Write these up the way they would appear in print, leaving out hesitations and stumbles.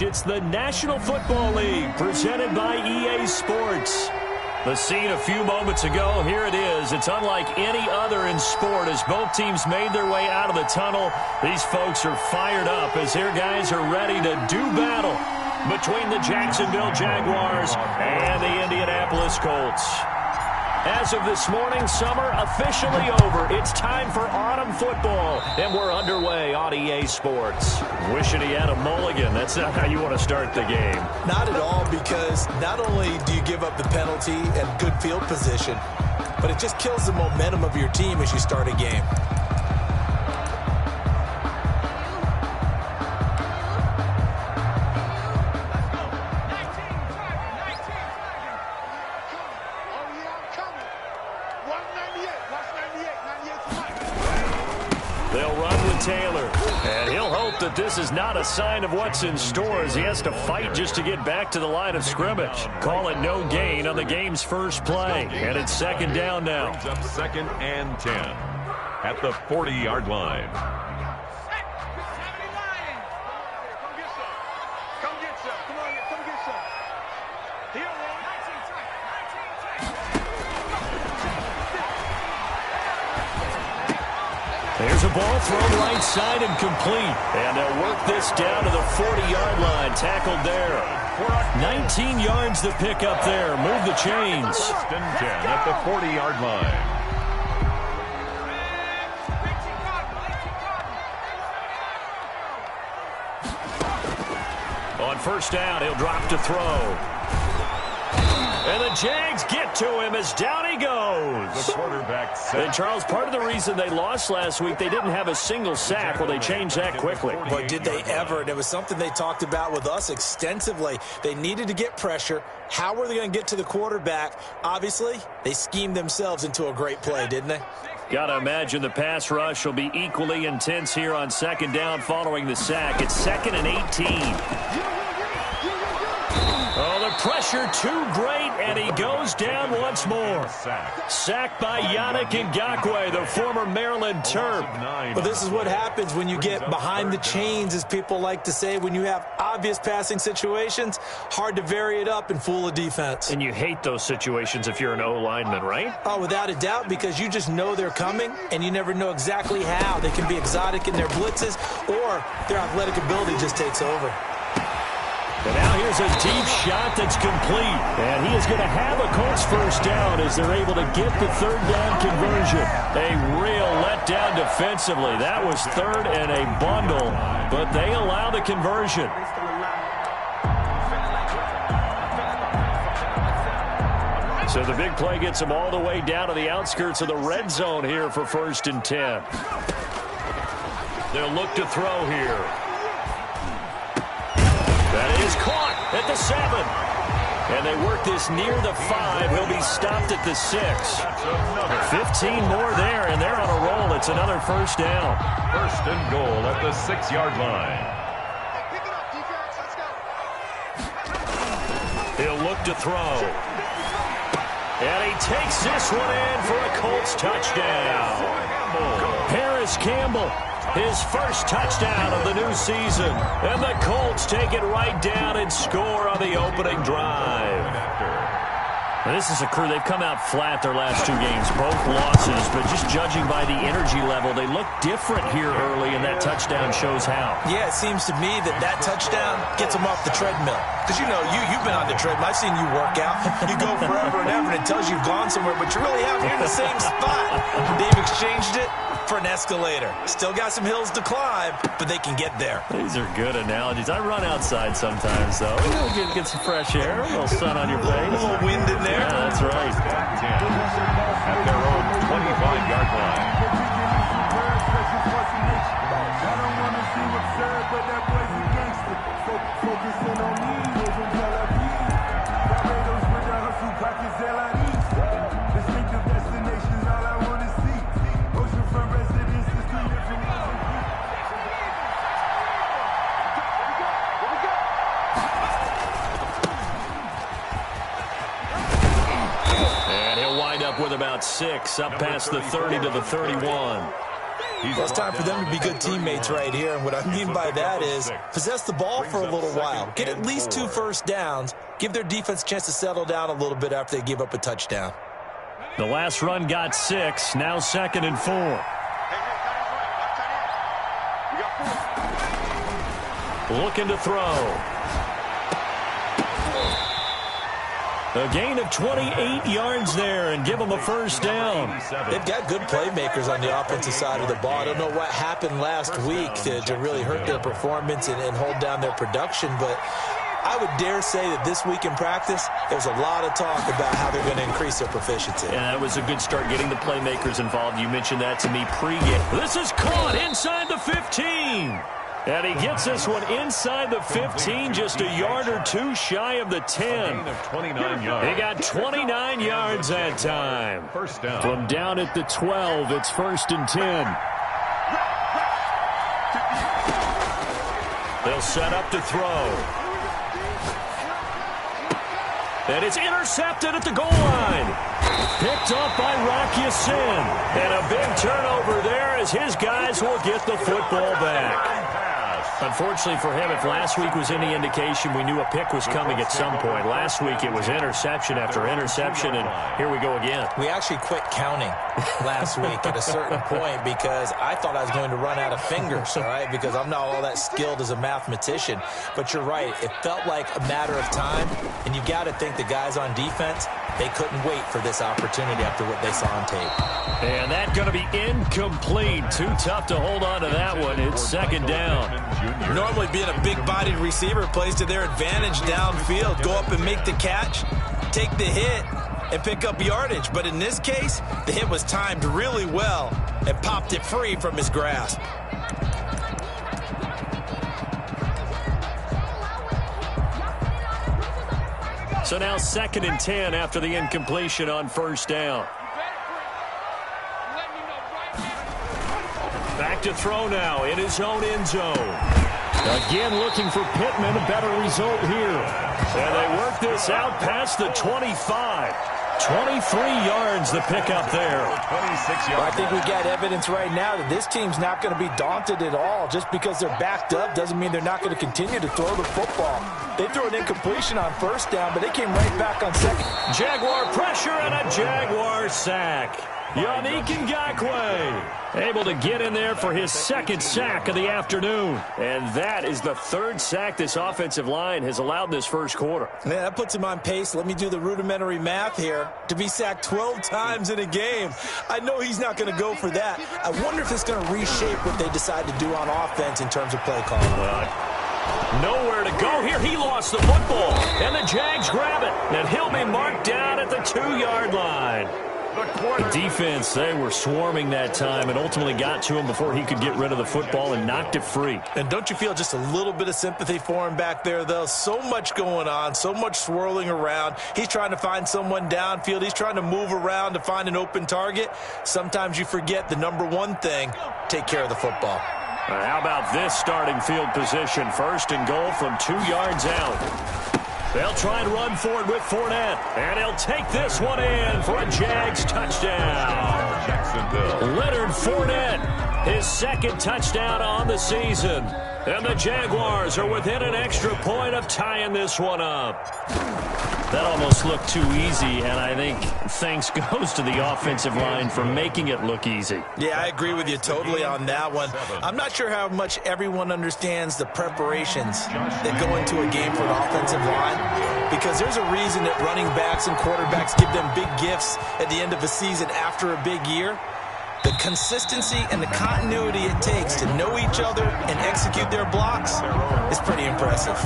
It's the National Football League presented by EA Sports. The scene a few moments ago, here it is. It's unlike any other in sport as both teams made their way out of the tunnel. These folks are fired up as their guys are ready to do battle between the Jacksonville Jaguars and the Indianapolis Colts. As of this morning, summer officially over. It's time for autumn football, and we're underway on EA Sports. Wishing he had a mulligan. That's not how you want to start the game. Not at all, because not only do you give up the penalty and good field position, but it just kills the momentum of your team as you start a game. They'll run with Taylor, and he'll hope that this is not a sign of what's in store as he has to fight just to get back to the line of scrimmage. Call it no gain on the game's first play, and it's second down now. Brings up 2nd and 10 at the 40-yard line. There's a ball thrown right side and complete. And they'll work this down to the 40-yard line. Tackled there. 19 yards to pick up there. Move the chains. 1st and 10 at the 40-yard line. On first down, he'll drop to throw. And the Jags get to him as down he goes. The quarterback set. And Charles, part of the reason they lost last week, they didn't have a single sack. Well, they changed that quickly. But did they ever? And it was something they talked about with us extensively. They needed to get pressure. How were they going to get to the quarterback? Obviously, they schemed themselves into a great play, didn't they? Got to imagine the pass rush will be equally intense here on second down following the sack. It's 2nd and 18. Oh, the pressure too great, and he goes down once more. Sacked by Yannick Ngakoue, the former Maryland Terp. Well, this is what happens when you get behind the chains, as people like to say. When you have obvious passing situations, hard to vary it up and fool a defense. And you hate those situations if you're an O-lineman, right? Oh, without a doubt, because you just know they're coming, and you never know exactly how. They can be exotic in their blitzes, or their athletic ability just takes over. And now here's a deep shot that's complete. And he is going to have a Colts first down as they're able to get the third down conversion. A real letdown defensively. That was 3rd and a bundle, but they allow the conversion. So the big play gets them all the way down to the outskirts of the red zone here for 1st and 10. They'll look to throw here. That is caught at the 7. And they work this near the 5. He'll be stopped at the 6. 15 more there, and they're on a roll. It's another first down. 1st and goal at the 6-yard line. He'll look to throw. And he takes this one in for a Colts touchdown. Paris Campbell. His first touchdown of the new season. And the Colts take it right down and score on the opening drive. Now, this is a crew. They've come out flat their last 2 games, both losses. But just judging by the energy level, they look different here early, and that touchdown shows how. Yeah, it seems to me that touchdown gets them off the treadmill. Because, you know, you've been on the treadmill. I've seen you work out. You go forever and ever, and it tells you you've gone somewhere, but you really haven't. You're in the same spot. They've exchanged it for an escalator. Still got some hills to climb, but they can get there. These are good analogies. I run outside sometimes, though. Get some fresh air, a little sun on your face. A little wind in there. Yeah, that's right. 10 at their own 25-yard line. With about 6, up past the 30 to the 31. Well, it's time for them to be good teammates right here, and what I mean by that is possess the ball for a little while, get at least 2 first downs, give their defense a chance to settle down a little bit after they give up a touchdown. The last run got 6, now 2nd and 4. Looking to throw. A gain of 28 yards there and give them a first down. They've got good playmakers on the offensive side of the ball. I don't know what happened last week to really hurt their performance and hold down their production, but I would dare say that this week in practice, there's a lot of talk about how they're going to increase their proficiency. Yeah, that was a good start getting the playmakers involved. You mentioned that to me pregame. This is caught inside the 15. And he gets this one inside the 15, just a yard or 2 shy of the 10. He got 29 yards that time. First down. From down at the 12, it's 1st and 10. They'll set up to throw. And it's intercepted at the goal line. Picked up by Rocky Sin. And a big turnover there as his guys will get the football back. Unfortunately for him, if last week was any indication, we knew a pick was coming at some point. Last week it was interception after interception, and here we go again. We actually quit counting last week at a certain point because I thought I was going to run out of fingers, all right, because I'm not all that skilled as a mathematician. But you're right. It felt like a matter of time, and you got to think the guys on defense, they couldn't wait for this opportunity after what they saw on tape. And that's going to be incomplete. Too tough to hold on to that one. It's 2nd down. Normally being a big-bodied receiver plays to their advantage downfield. Go up and make the catch, take the hit, and pick up yardage. But in this case, the hit was timed really well and popped it free from his grasp. So now 2nd and 10 after the incompletion on 1st down. Back to throw now in his own end zone. Again looking for Pittman, a better result here. And they work this out past the 25. 23 yards the pickup there. 26 yards. Well, I think we got evidence right now that this team's not going to be daunted at all. Just because they're backed up doesn't mean they're not going to continue to throw the football. They threw an incompletion on 1st down, but they came right back on 2nd. Jaguar pressure and a Jaguar sack. Yannick Ngakoue able to get in there for his 2nd sack of the afternoon. And that is the 3rd sack this offensive line has allowed this first quarter. Yeah, that puts him on pace. Let me do the rudimentary math here. To be sacked 12 times in a game, I know he's not going to go for that. I wonder if it's going to reshape what they decide to do on offense in terms of play calling. Nowhere to go here. He lost the football. And the Jags grab it. And he'll be marked down at the 2-yard line. The defense, they were swarming that time and ultimately got to him before he could get rid of the football and knocked it free. And don't you feel just a little bit of sympathy for him back there, though? So much going on, so much swirling around. He's trying to find someone downfield. He's trying to move around to find an open target. Sometimes you forget the number one thing, take care of the football. How about this starting field position? 1st and goal from 2 yards out. They'll try and run forward with Fournette. And he'll take this one in for a Jags touchdown. Jacksonville. Leonard Fournette, his 2nd touchdown on the season. And the Jaguars are within an extra point of tying this one up. That almost looked too easy, and I think thanks goes to the offensive line for making it look easy. Yeah, I agree with you totally on that one. I'm not sure how much everyone understands the preparations that go into a game for an offensive line, because there's a reason that running backs and quarterbacks give them big gifts at the end of a season after a big year. The consistency and the continuity it takes to know each other and execute their blocks is pretty impressive.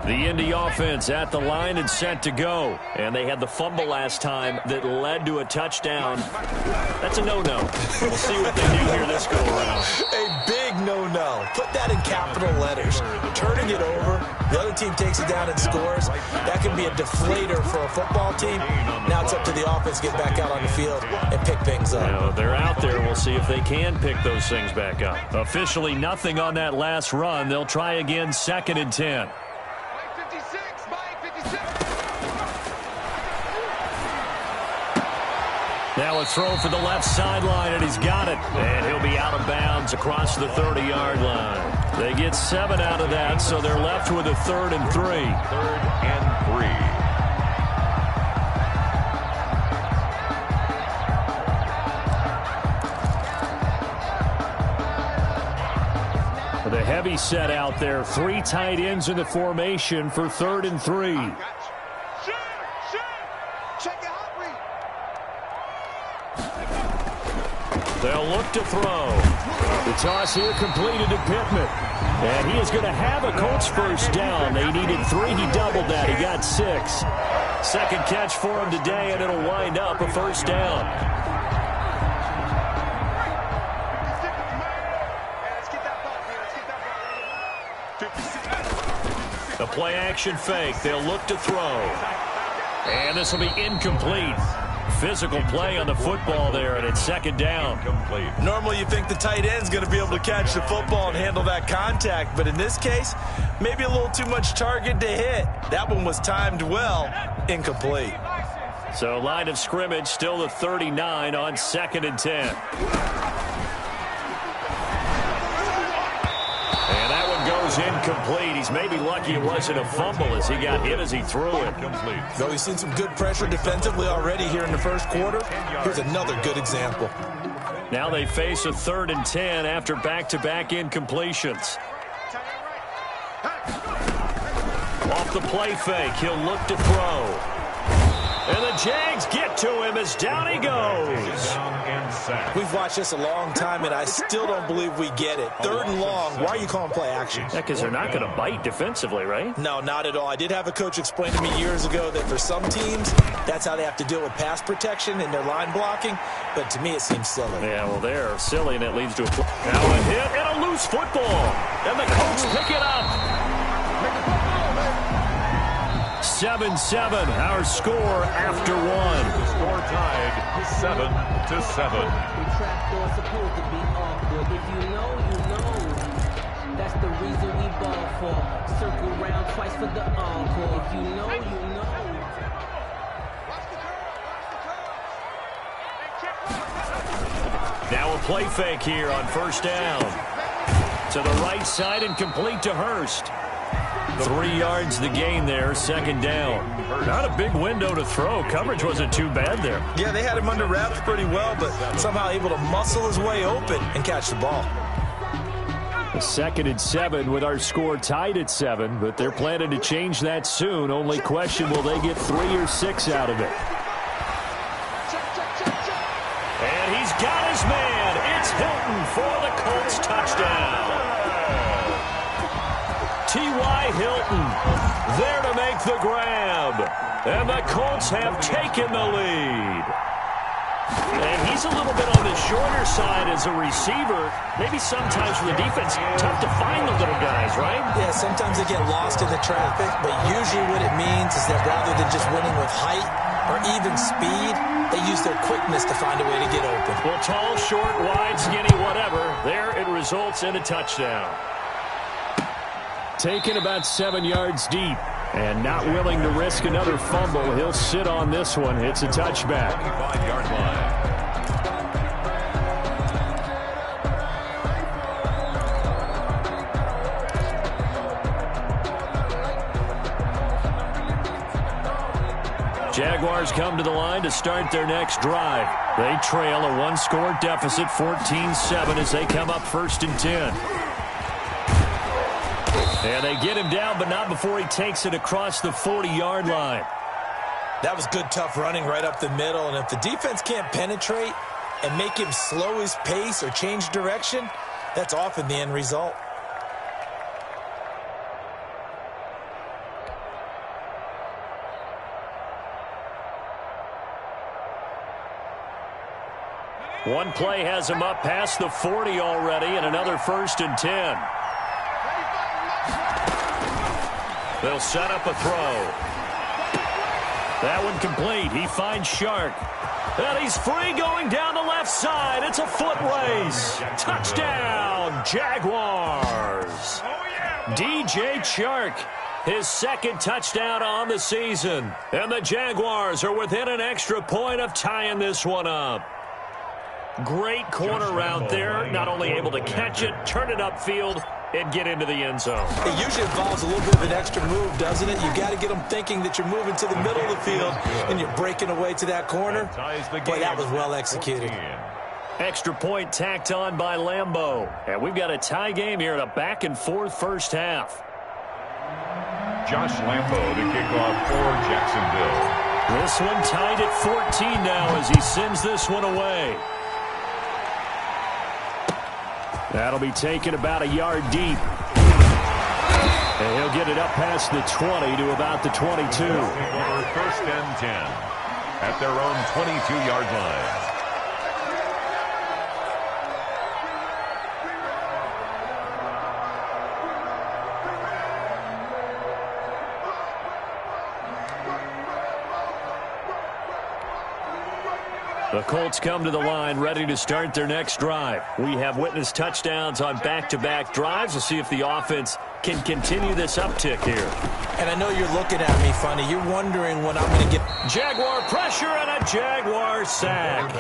The Indy offense at the line and set to go. And they had the fumble last time that led to a touchdown. That's a no-no. We'll see what they do here this go-around. A big no-no. Put that in capital letters. Turning it over, the other team takes it down and scores. That can be a deflator for a football team. Now it's up to the offense to get back out on the field and pick things up. Now, they're out there. We'll see if they can pick those things back up. Officially nothing on that last run. They'll try again, 2nd and 10. Now a throw for the left sideline, and he's got it. And he'll be out of bounds across the 30-yard line. They get 7 out of that, so they're left with a 3rd and 3. 3rd and 3. The heavy set out there. 3 tight ends in the formation for 3rd and 3. They'll look to throw. The toss here completed to Pittman. And he is going to have a Colts first down. They needed 3. He doubled that. He got 6. Second catch for him today, and it'll wind up a first down. The play action fake. They'll look to throw. And this will be incomplete. Physical play on the football there, and it's 2nd down. Normally you think the tight end's going to be able to catch the football and handle that contact, but in this case, maybe a little too much target to hit. That one was timed well. Incomplete. So line of scrimmage still the 39 on 2nd and 10. And that one goes incomplete. He's maybe lucky it wasn't a fumble as he got hit as he threw it. Though he's seen some good pressure defensively already here in the first quarter, here's another good example. Now they face a 3rd and 10 after back-to-back incompletions. Off the play fake, he'll look to throw. And the Jags get to him as down he goes. We've watched this a long time, and I still don't believe we get it. 3rd and long, why are you calling play action? Yeah, because they're not going to bite defensively, right? No, not at all. I did have a coach explain to me years ago that for some teams, that's how they have to deal with pass protection and their line blocking. But to me, it seems silly. Yeah, well, they're silly, and it leads to a play. Now a hit and a loose football. And the Colts pick it up. 7-7, our score after 1. The score tied 7-7. We trapdoor supposed to be awkward. If you know, you know. That's the reason we ball for. Circle round twice for the encore. If you know, you know. Now a play fake here on first down. To the right side and complete to Hurst. 3 yards the gain there, 2nd down. Not a big window to throw. Coverage wasn't too bad there. Yeah, they had him under wraps pretty well, but somehow able to muscle his way open and catch the ball. A 2nd and 7 with our score tied at 7, but they're planning to change that soon. Only question, will they get 3 or 6 out of it? And he's got his man. It's Hilton for the Colts touchdown. T.Y. Hilton there to make the grab. And the Colts have taken the lead. And he's a little bit on the shorter side as a receiver. Maybe sometimes for the defense, tough to find the little guys, right? Yeah, sometimes they get lost in the traffic, but usually what it means is that rather than just winning with height or even speed, they use their quickness to find a way to get open. Well, tall, short, wide, skinny, whatever. There it results in a touchdown. Taken about 7 yards deep and not willing to risk another fumble. He'll sit on this one. It's a touchback. 5-yard line. Jaguars come to the line to start their next drive. They trail a 1-score deficit, 14-7, as they come up 1st and 10. And they get him down, but not before he takes it across the 40-yard line. That was good, tough running right up the middle. And if the defense can't penetrate and make him slow his pace or change direction, that's often the end result. One play has him up past the 40 already, and another 1st and 10. They'll set up a throw. That one complete. He finds Shark. And he's free going down the left side. It's a foot race. Touchdown, Jaguars. DJ Chark, his 2nd touchdown on the season. And the Jaguars are within an extra point of tying this one up. Great corner route there. Not only able to catch it, turn it upfield, and get into the end zone. It usually involves a little bit of an extra move, doesn't it? You got to get them thinking that you're moving to the middle of the field and you're breaking away to that corner. Boy, that was well executed. Extra point tacked on by Lambeau. And we've got a tie game here in a back-and-forth first half. Josh Lambeau to kick off for Jacksonville. This one tied at 14 now as he sends this one away. That'll be taken about a yard deep. And he'll get it up past the 20 to about the 22. 1st and 10 at their own 22-yard line. The Colts come to the line ready to start their next drive. We have witnessed touchdowns on back-to-back drives. We'll see if the offense can continue this uptick here. And I know you're looking at me funny. You're wondering when I'm going to get Jaguar pressure and a Jaguar sack.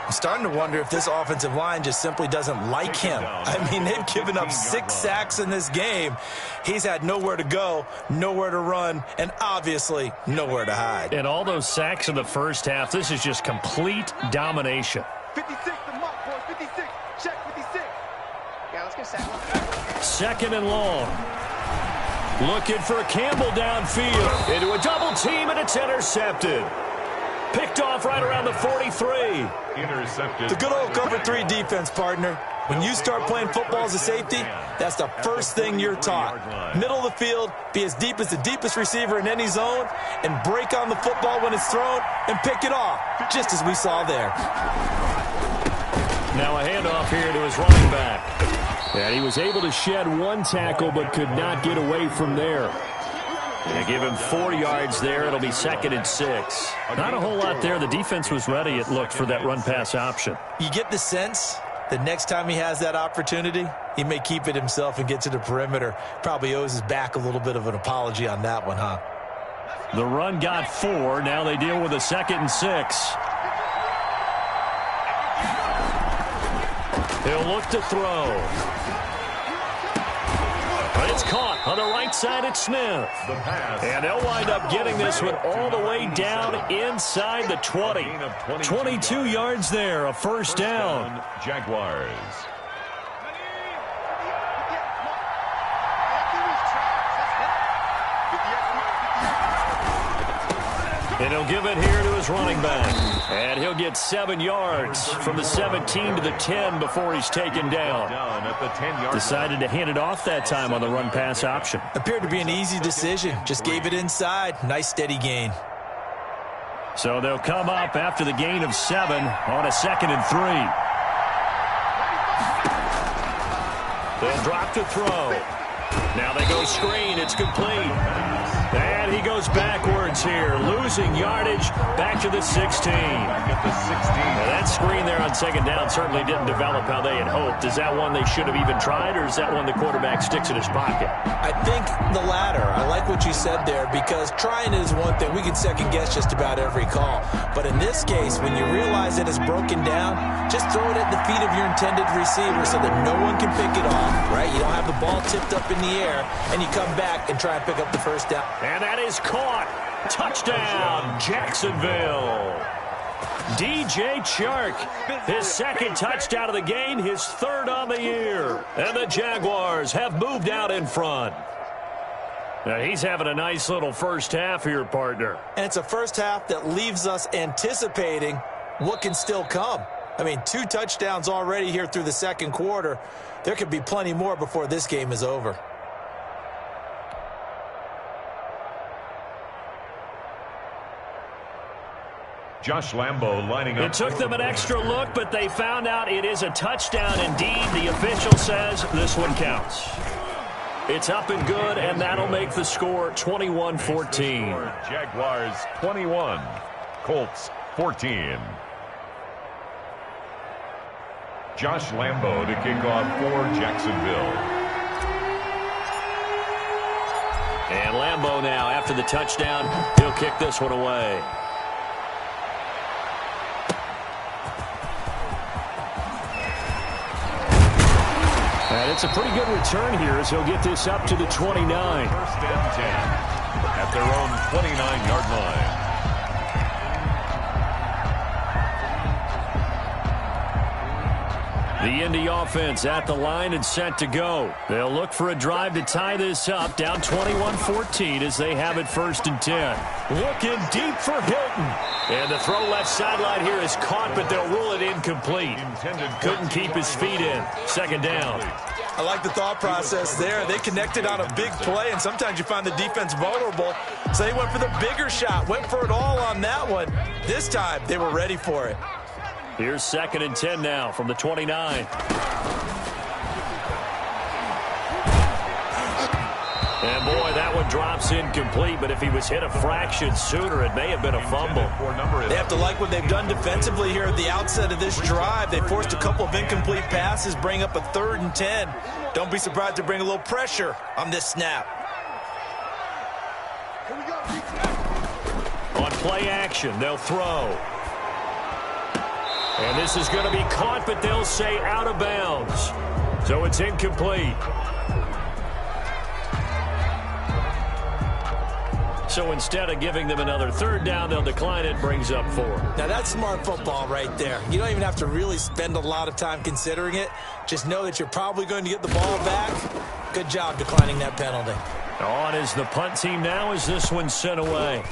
I'm starting to wonder if this offensive line just simply doesn't like him. I mean, they've given up 6 sacks in this game. He's had nowhere to go, nowhere to run, and obviously nowhere to hide. And all those sacks in the first half, this is just complete domination. 56, the mark, boys. 56. Check 56. Yeah, let's get sacked. 2nd and long. Looking for Campbell downfield. Into a double team, and it's intercepted. Picked off right around the 43. Intercepted. The good old cover 3 defense, partner. When you start playing football as a safety, that's the first thing you're taught. Middle of the field, be as deep as the deepest receiver in any zone, and break on the football when it's thrown and pick it off, just as we saw there. Now a handoff here to his running back. And he was able to shed 1 tackle but could not get away from there. They give him 4 yards there. It'll be 2nd and 6. Not a whole lot there. The defense was ready, it looked, for that run-pass option. You get the sense that next time he has that opportunity, he may keep it himself and get to the perimeter. Probably owes his back a little bit of an apology on that one, huh? The run got 4. Now they deal with a 2nd and 6. He'll look to throw. But it's caught on the right side at Smith. And they'll wind up getting this one all the way down inside the 20. 22 yards there, a first down. Jaguars. And he'll give it here to his running back. And he'll get 7 yards from the 17 to the 10 before he's taken down. Decided to hand it off that time on the run-pass option. Appeared to be an easy decision. Just gave it inside. Nice steady gain. So they'll come up after the gain of 7 on a 2nd and 3. They'll drop to throw. Now they go screen. It's complete. And he goes backwards here, losing yardage back to the 16. Now that screen there on 2nd down certainly didn't develop how they had hoped. Is that one they should have even tried, or is that one the quarterback sticks in his pocket? I think the latter. I like what you said there, because trying is one thing. We can second-guess just about every call. But in this case, when you realize that it's broken down, just throw it at the feet of your intended receiver so that no one can pick it off, right? You don't have the ball tipped up in the air, and you come back and try and pick up the first down. And that is caught. Touchdown, Jacksonville. DJ Chark, his 2nd touchdown of the game, his 3rd on the year. And the Jaguars have moved out in front. Now he's having a nice little first half here, partner. And it's a first half that leaves us anticipating what can still come. I mean, 2 touchdowns already here through the 2nd quarter. There could be plenty more before this game is over. Josh Lambo lining up. It took them an extra look, but they found out it is a touchdown indeed. The official says this one counts. It's up and good, and that'll make the score 21-14. Jaguars 21, Colts 14. Josh Lambo to kick off for Jacksonville. And Lambo now, after the touchdown, he'll kick this one away. And it's a pretty good return here as he'll get this up to the 29. First and 10 at their own 29-yard line. The Indy offense at the line and set to go. They'll look for a drive to tie this up, down 21-14 as they have it first and 10. Looking deep for Hilton. And the throw left sideline here is caught, but they'll rule it incomplete. Couldn't keep his feet in. Second down. I like the thought process there. They connected on a big play, and sometimes you find the defense vulnerable. So they went for the bigger shot, went for it all on that one. This time, they were ready for it. Here's second and 10 now from the 29. And boy, that one drops incomplete, but if he was hit a fraction sooner, it may have been a fumble. They have to like what they've done defensively here at the outset of this drive. They forced a couple of incomplete passes, bring up a 3rd and 10. Don't be surprised to bring a little pressure on this snap. On play action, they'll throw. And this is going to be caught, but they'll say out of bounds. So it's incomplete. So instead of giving them another 3rd down, they'll decline it, brings up 4. Now that's smart football right there. You don't even have to really spend a lot of time considering it. Just know that you're probably going to get the ball back. Good job declining that penalty. On is the punt team now as this one's sent away.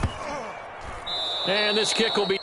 And this kick will be...